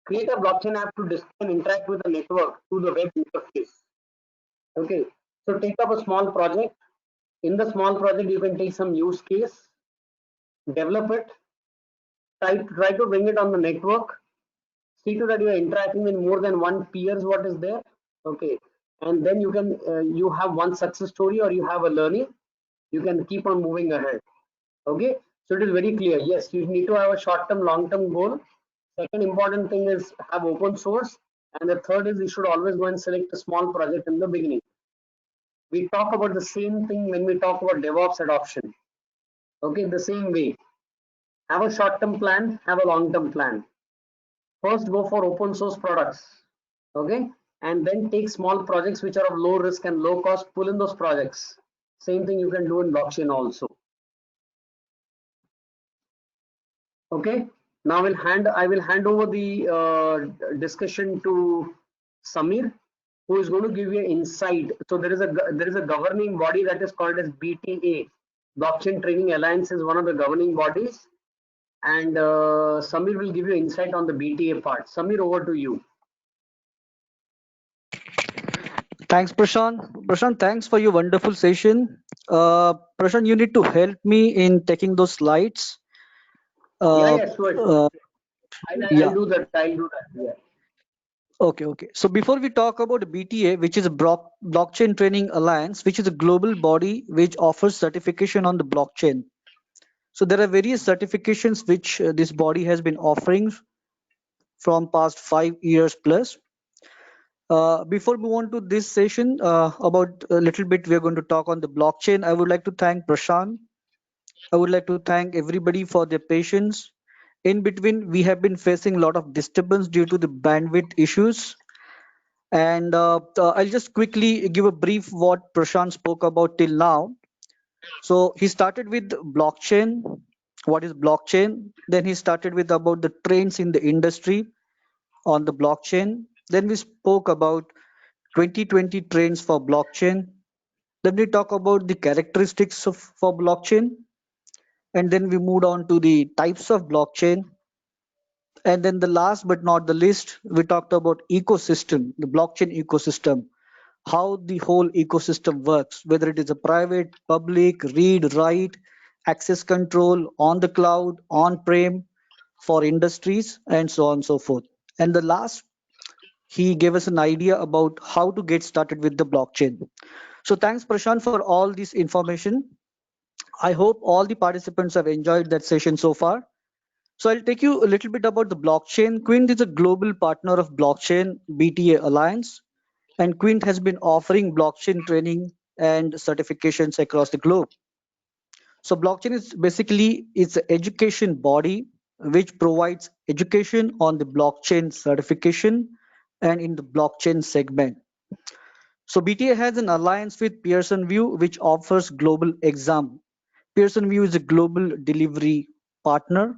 Create a blockchain app to display and interact with the network through the web interface. Okay, so take up a small project. In the small project, you can take some use case, develop it, try to bring it on the network, see to that you are interacting with more than one peers what is there. Okay, and then you can you have one success story or you have a learning, you can keep on moving ahead. Okay, so it is very clear. Yes, you need to have a short-term, long-term goal. Second important thing is have open source, and the third is you should always go and select a small project in the beginning. We talk about the same thing when we talk about DevOps adoption. Okay, the same way. Have a short-term plan, have a long-term plan. First, go for open source products. Okay, and then take small projects which are of low risk and low cost, pull in those projects. Same thing you can do in blockchain also. Okay, now I will hand over the discussion to Samir, who is going to give you insight. So there is a governing body that is called as BTA. Blockchain Training Alliance is one of the governing bodies, and Samir will give you insight on the BTA part. Samir, over to you. Thanks, Prashant. Prashant, thanks for your wonderful session. Prashant, you need to help me in taking those slides. Yeah, sure. Yeah. I'll do that. Yeah. Okay. So before we talk about BTA, which is a Blockchain Training Alliance, which is a global body which offers certification on the blockchain. So there are various certifications which this body has been offering from past 5 years plus. Before we move on to this session, about a little bit, we are going to talk on the blockchain. I would like to thank Prashant. I would like to thank everybody for their patience. In between, we have been facing a lot of disturbance due to the bandwidth issues. And I'll just quickly give a brief what Prashant spoke about till now. So he started with blockchain. What is blockchain? Then he started with about the trends in the industry on the blockchain. Then we spoke about 2020 trends for blockchain. Then we talk about the characteristics for blockchain. And then we moved on to the types of blockchain. And then the last but not the least, we talked about ecosystem, the blockchain ecosystem, how the whole ecosystem works, whether it is a private, public, read, write, access control, on the cloud, on-prem, for industries, and so on and so forth. And the last, he gave us an idea about how to get started with the blockchain. So thanks, Prashant, for all this information. I hope all the participants have enjoyed that session so far. So I'll take you a little bit about the blockchain. Quint is a global partner of Blockchain BTA Alliance, and Quint has been offering blockchain training and certifications across the globe. So blockchain is basically it's an education body which provides education on the blockchain certification and in the blockchain segment. So BTA has an alliance with Pearson VUE, which offers global exam. Pearson VUE is a global delivery partner,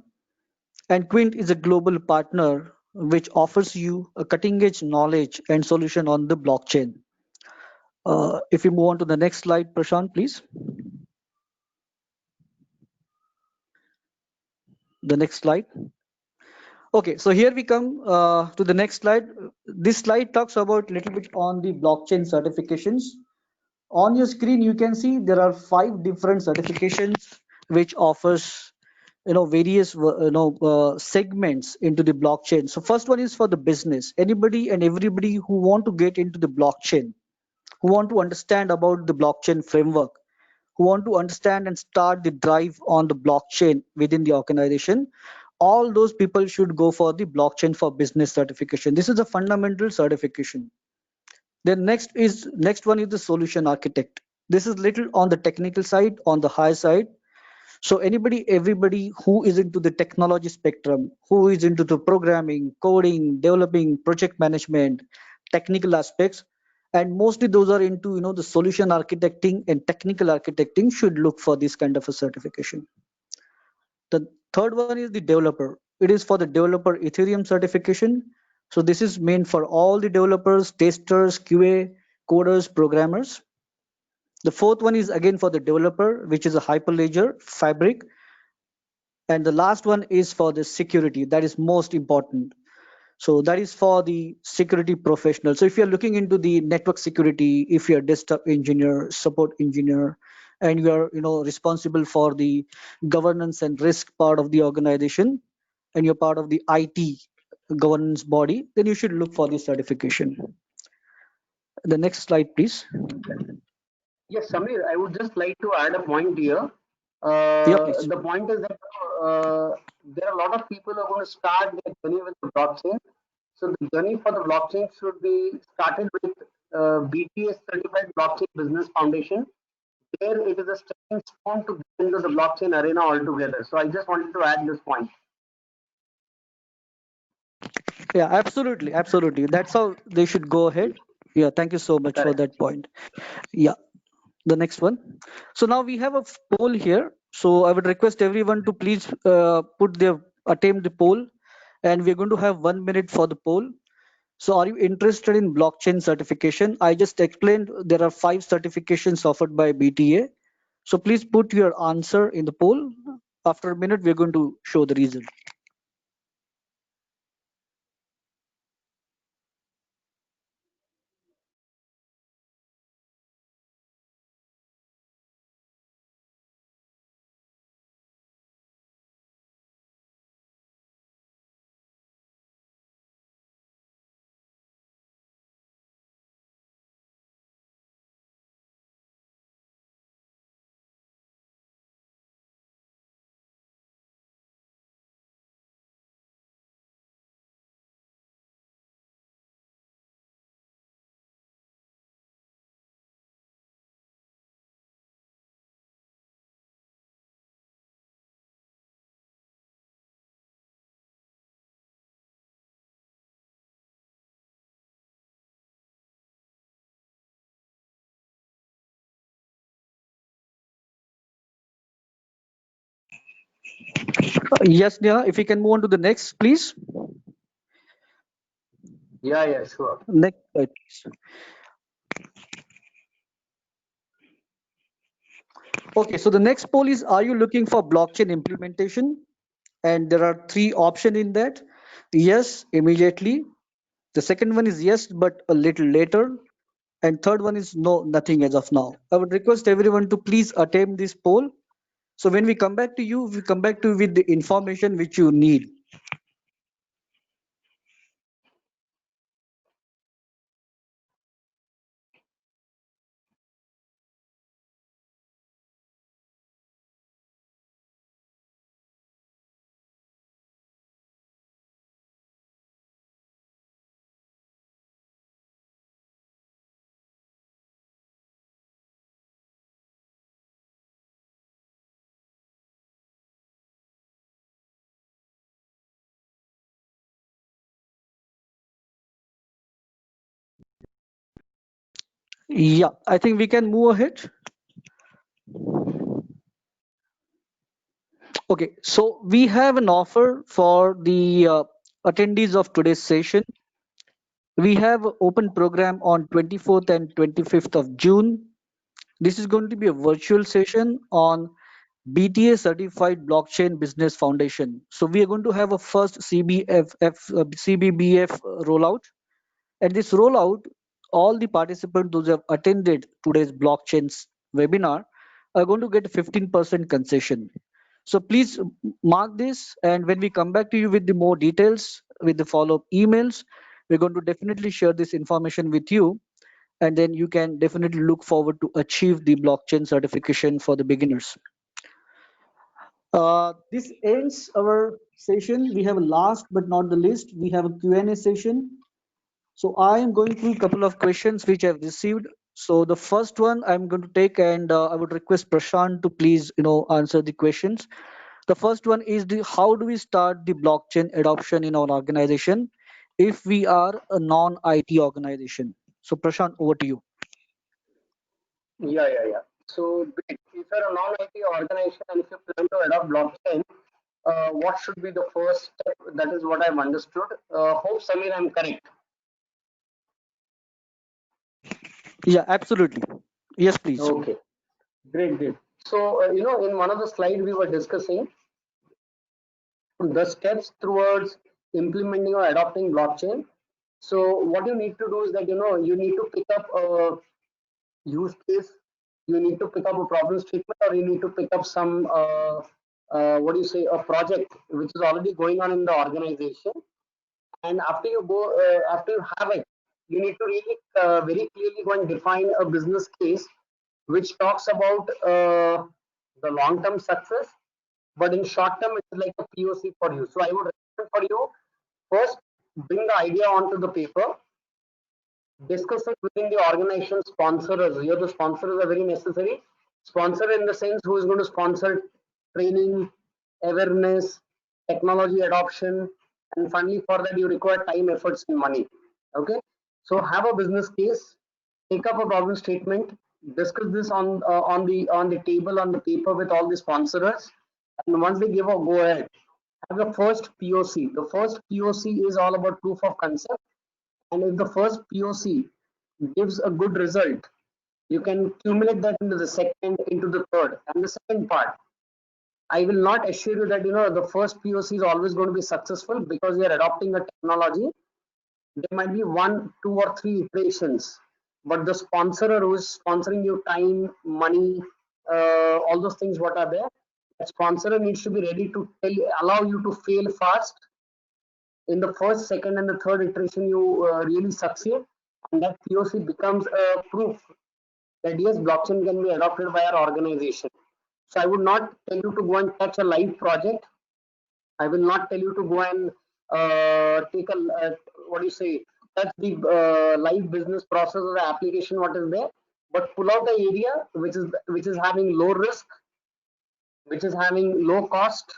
and Quint is a global partner which offers you a cutting-edge knowledge and solution on the blockchain. If you move on to the next slide, Prashant, please. The next slide. Okay, so here we come to the next slide. This slide talks about a little bit on the blockchain certifications. On your screen, you can see there are 5 different certifications which offers various segments into the blockchain. So first one is for the business. Anybody and everybody who want to get into the blockchain, who want to understand about the blockchain framework, who want to understand and start the drive on the blockchain within the organization, all those people should go for the blockchain for business certification. This is a fundamental certification. Then next one is the solution architect. This is little on the technical side, on the high side. So everybody who is into the technology spectrum, who is into the programming, coding, developing, project management, technical aspects, and mostly those are into the solution architecting and technical architecting should look for this kind of a certification. The third one is the developer. It is for the developer Ethereum certification. So this is meant for all the developers, testers, QA, coders, programmers. The fourth one is again for the developer, which is a Hyperledger Fabric. And the last one is for the security. That is most important. So that is for the security professional. So if you're looking into the network security, if you're a desktop engineer, support engineer, and you are responsible for the governance and risk part of the organization, and you're part of the IT governance body, then you should look for this certification. The next slide, please. Yes, Samir, I would just like to add a point here. Please. The point is that there are a lot of people who are going to start their journey with the blockchain. So the journey for the blockchain should be started with BTS certified blockchain business foundation. There it is a stepping stone to get into the blockchain arena altogether. So I just wanted to add this point. Yeah, absolutely. That's how they should go ahead. Yeah, thank you so much for that point. Yeah, the next one. So now we have a poll here. So I would request everyone to please attempt the poll, and we're going to have 1 minute for the poll. So are you interested in blockchain certification? I just explained there are 5 certifications offered by BTA. So please put your answer in the poll. After a minute, we're going to show the result. Yes, Neha, if you can move on to the next, please. Yeah, sure. Next slide, please. Okay, so the next poll is, are you looking for blockchain implementation? And there are 3 options in that. Yes, immediately. The second one is yes, but a little later. And third one is no, nothing as of now. I would request everyone to please attempt this poll. So when we come back to you, we come back to you with the information which you need. Yeah, I think we can move ahead. Okay, so we have an offer for the attendees of today's session. We have an open program on 24th and 25th of June. This is going to be a virtual session on BTA certified blockchain business foundation. So we are going to have a first CBBF rollout. At this rollout, all the participants those who have attended today's blockchains webinar are going to get 15% concession. So please mark this, and when we come back to you with the more details, with the follow-up emails, we're going to definitely share this information with you. and then you can definitely look forward to achieve the blockchain certification for the beginners. This ends our session. We have a last but not the least, we have a Q&A session. So I am going through a couple of questions which I've received. So the first one I'm going to take, and I would request Prashant to please, answer the questions. The first one is how do we start the blockchain adoption in our organization if we are a non-IT organization? So Prashant, over to you. Yeah. So if you're a non-IT organization and if you plan to adopt blockchain, what should be the first step? That is what I've understood. Hope Samir, I'm correct. Yeah, absolutely. Yes, please. Okay, great. So in one of the slides we were discussing the steps towards implementing or adopting blockchain. So what you need to do is that you need to pick up a use case, you need to pick up a problem statement, or you need to pick up some what do you say, a project which is already going on in the organization. And after you have it, you need to really very clearly go and define a business case which talks about the long term success, but in short term it's like a POC for you. So I would recommend for you, first bring the idea onto the paper, discuss it within the organization sponsors. Here the sponsors are very necessary. Sponsor in the sense who is going to sponsor training, awareness, technology adoption, and finally for that you require time, efforts, and money. Okay, so have a business case, take up a problem statement, discuss this on the table on the paper with all the sponsors, and once they give a go ahead, have the first POC. The first POC is all about proof of concept, and if the first POC gives a good result, you can accumulate that into the second, into the third. And the second part, I will not assure you that the first POC is always going to be successful because you are adopting a technology. There might be one, two, or three iterations, but the sponsor who is sponsoring you time, money, all those things what are there, that sponsor needs to be ready to allow you to fail fast. In the first, second, and the third iteration, you really succeed, and that POC becomes a proof that yes, blockchain can be adopted by our organization. So I would not tell you to go and touch a live project. I will not tell you to go and take a what do you say, touch the live business process or the application what is there, but pull out the area which is having low risk, which is having low cost,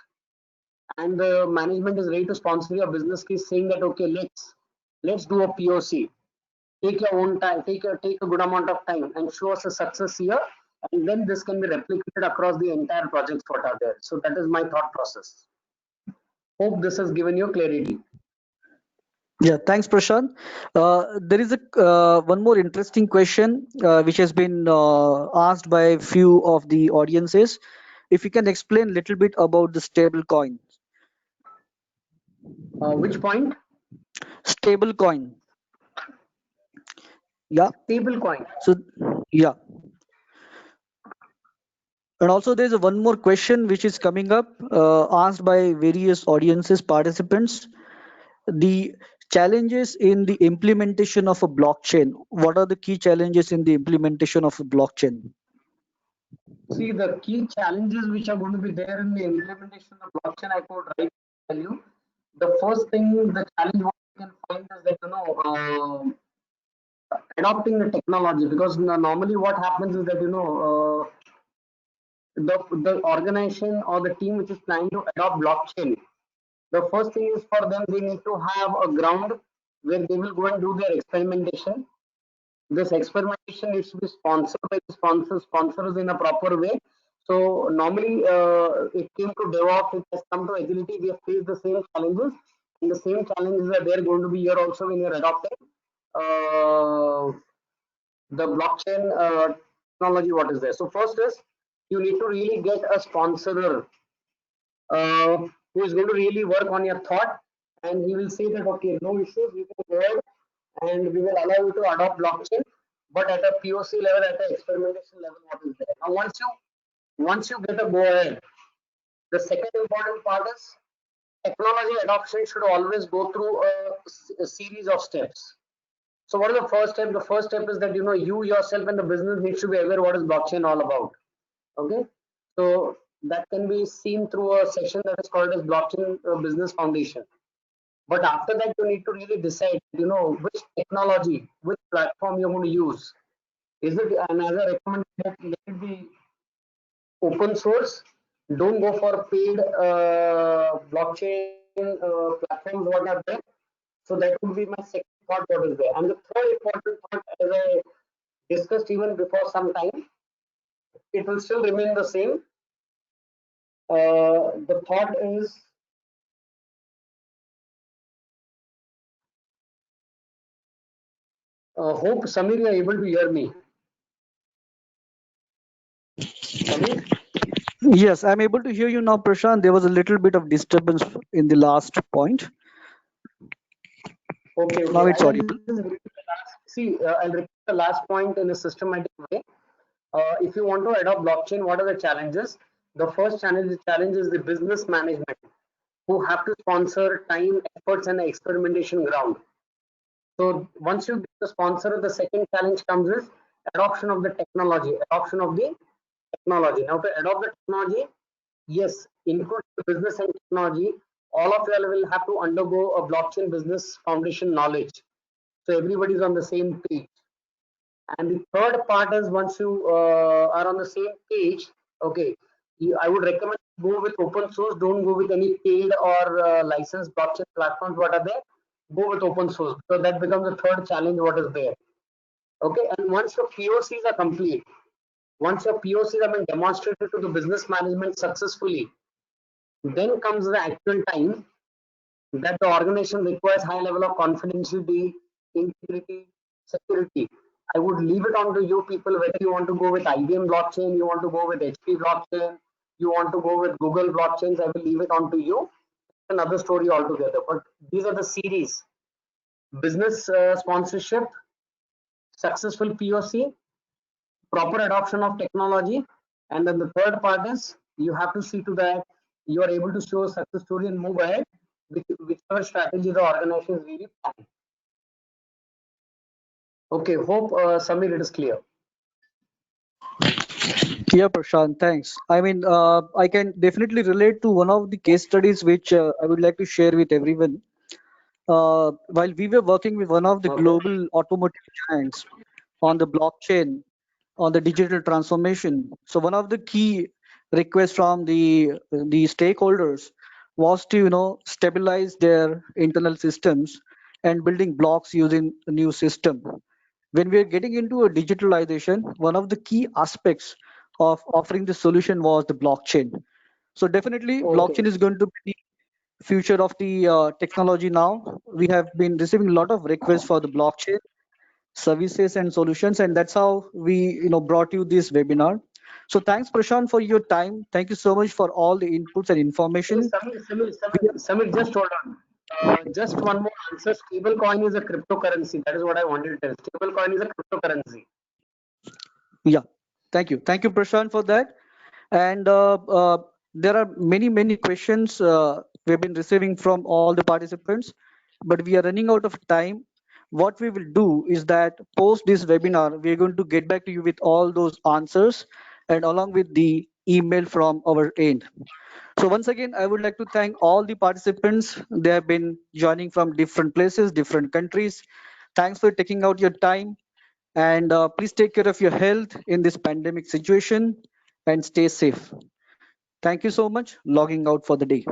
and the management is ready to sponsor your business case, saying that okay, let's do a POC. Take your own time, take a good amount of time, and show us a success here, and then this can be replicated across the entire projects what are there. So that is my thought process. Hope this has given you clarity. Yeah, thanks, Prashant. There is a one more interesting question which has been asked by a few of the audiences. If you can explain a little bit about the stable coin. Which point? Stable coin. Yeah. Stable coin. So, yeah. And also there's one more question which is coming up, asked by various audiences, participants. The challenges in the implementation of a blockchain. What are the key challenges in the implementation of a blockchain? See, the key challenges which are going to be there in the implementation of blockchain, I could right tell you. The first thing, the challenge what you can find is that adopting the technology, because normally what happens is that the organization or the team which is planning to adopt blockchain, the first thing is for them they need to have a ground where they will go and do their experimentation. This experimentation needs to be sponsored by the sponsors in a proper way. So normally it came to DevOps, it has come to agility, we have faced the same challenges, and the same challenges are there going to be here also when you're adopting the blockchain technology what is there. So first is you need to really get a sponsor who is going to really work on your thought, and he will say that okay, no issues, you can go ahead and we will allow you to adopt blockchain, but at a POC level, at an experimentation level, what is there. Now once you get a go ahead, the second important part is technology adoption should always go through a series of steps. So what is the first step? The first step is that you yourself and the business needs to be aware what is blockchain all about. Okay, so that can be seen through a section that is called as blockchain business foundation. But after that, you need to really decide, which technology, which platform you're going to use. Is it, and as I recommend, let it be open source. Don't go for paid blockchain platforms what are there. So that would be my second thought what is there. And the third important thought, as I discussed even before some time, it will still remain the same. The thought is, hope Samir, you are able to hear me. Samir? Yes, I'm able to hear you now, Prashant. There was a little bit of disturbance in the last point. Okay, Now okay. it's I'll audible. just repeat the last, see, I'll repeat the last point in a systematic way. If you want to adopt blockchain, what are the challenges? The first challenge is the business management, who have to sponsor time, efforts, and experimentation ground. So once you get the sponsor, the second challenge comes is adoption of the technology. Adoption of the technology. Now to adopt the technology, yes, include the business and technology. All of you will have to undergo a blockchain business foundation knowledge. So everybody's on the same page. And the third part is once you are on the same page, okay, I would recommend go with open source. Don't go with any paid or licensed blockchain platforms. What are there? Go with open source. So that becomes the third challenge. What is there? Okay, and once your POCs are complete, once your POCs have been demonstrated to the business management successfully, then comes the actual time that the organization requires high level of confidentiality, integrity, security. I would leave it on to you people whether you want to go with IBM blockchain, you want to go with HP blockchain, you want to go with Google blockchains. I will leave it on to you. Another story altogether. But these are the series: business sponsorship, successful POC, proper adoption of technology, and then the third part is you have to see to that you are able to show a success story and move ahead with whichever strategy the organization is really planning. Okay, hope Samir it is clear. Yeah, Prashant, thanks. I mean, I can definitely relate to one of the case studies which I would like to share with everyone. While we were working with one of the Okay. global automotive giants on the blockchain, on the digital transformation. So one of the key requests from the stakeholders was to stabilize their internal systems and building blocks using a new system. When we are getting into a digitalization, one of the key aspects of offering the solution was the blockchain. So definitely Okay. blockchain is going to be the future of the technology now. We have been receiving a lot of requests for the blockchain services and solutions, and that's how we brought you this webinar. So thanks, Prashant, for your time. Thank you so much for all the inputs and Hey, information. Samir, Samir, just hold on. Just one more answer. Stable coin is a cryptocurrency. That is what I wanted to tell. Stable coin is a cryptocurrency. Yeah, thank you, Prashant, for that. And there are many questions we've been receiving from all the participants, but we are running out of time. What we will do is that post this webinar, we're going to get back to you with all those answers and along with the email from our end. So once again, I would like to thank all the participants. They have been joining from different places, different countries. Thanks for taking out your time, and please take care of your health in this pandemic situation and stay safe. Thank you so much. Logging out for the day.